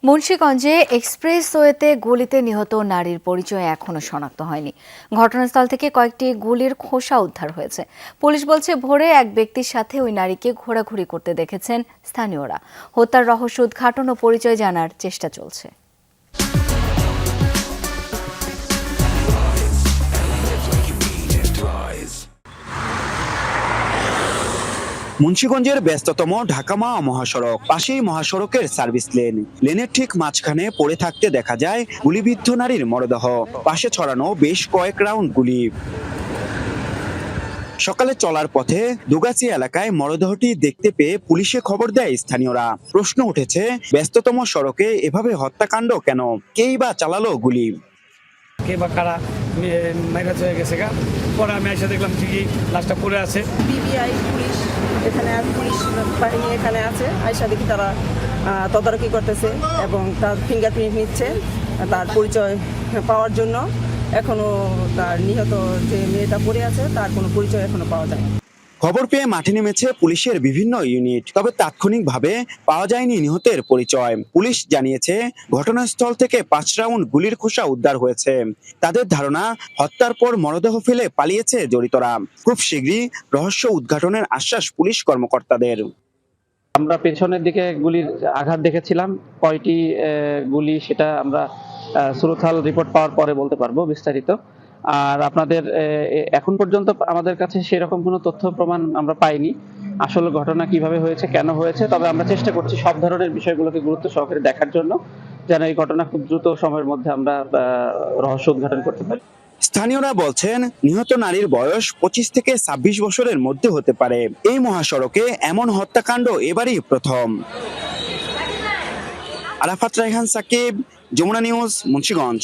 মুন্সিগঞ্জে এক্সপ্রেসওয়েতে গুলিতে নিহত নারীর পরিচয় এখনো শনাক্ত হয়নি। ঘটনাস্থল থেকে কয়েকটি গুলির খোসা উদ্ধার হয়েছে। পুলিশ বলছে ভোরে এক ব্যক্তির সাথে ওই নারীকে ঘোরাঘুরি করতে দেখেছেন স্থানীয়রা। হত্যার রহস্য উদ্ঘাটন ও পরিচয় জানার চেষ্টা চলছে। মুন্সিগঞ্জের ব্যস্ততম ঢাকা-মাওয়া মহাসড়ক, পাশেই মহাসড়কের সার্ভিস লেন। লেনের ঠিক মাঝখানে পড়ে থাকতে দেখা যায় গুলিবিদ্ধ নারীর মরদেহ, পাশে ছড়ানো বেশ কয়েক রাউন্ড গুলি। সকালে চলার পথে দুগাছি এলাকায় মরদেহটি দেখতে পেয়ে পুলিশে খবর দেয় স্থানীয়রা। প্রশ্ন উঠেছে, ব্যস্ততম সড়কে এভাবে হত্যাকাণ্ড কেন? কেই বা চালালো গুলি? কে বা কারা মাইরা চলে গেছে গা। পরে আমি এসে দেখলাম ঠিকই লাশটা পড়ে আছে। বিবিআই পুলিশ পুলিশ বাহিনী এখানে আছে, আয়সা দেখি তারা তদারকি করতেছে এবং তার ফিঙ্গারপ্রিন্ট নিচ্ছে তার পরিচয় পাওয়ার জন্য। এখনো তার নিহত যে মেয়েটা পড়ে আছে তার কোনো পরিচয় এখনো পাওয়া যায়। খবর পেয়ে মাঠে নেমেছে পুলিশের বিভিন্ন ইউনিট, তবে তাৎক্ষণিকভাবে পাওয়া যায়নি নিহতের পরিচয়। পুলিশ জানিয়েছে ঘটনাস্থল থেকে 5 রাউন্ড গুলির খোসা উদ্ধার হয়েছে। তাদের ধারণা, হত্যার পর মরদেহ ফেলে পালিয়েছে জড়িতরা। খুব শীঘ্রই রহস্য উদ্ঘাটনের আশ্বাস পুলিশ কর্মকর্তাদের। আমরা পেছনের দিকে গুলির আঘাত দেখেছিলাম, কয়টি গুলি সেটা আমরা সুরতহাল রিপোর্ট পাওয়ার পরে বলতে পারবো বিস্তারিত। আর আপনাদের এখন পর্যন্ত আমাদের কাছে সেরকম কোনো তথ্য প্রমাণ আমরা পাইনি আসলে ঘটনা কিভাবে হয়েছে, কেন হয়েছে। তবে আমরা চেষ্টা করছি সব ধরনের বিষয়গুলোকে গুরুত্ব সহকারে দেখার জন্য, যেন এই ঘটনা খুব দ্রুত সময়ের মধ্যে আমরা রহস্য উদ্ঘাটন করতে পারি। স্থানীয়রা বলছেন, নিহত নারীর বয়স 25 থেকে 26 বছরের মধ্যে হতে পারে। এই মহাসড়কে এমন হত্যাকাণ্ড এবারই প্রথম। আরাফাত রায়হান সাকিব, যমুনা নিউজ, মুন্সিগঞ্জ।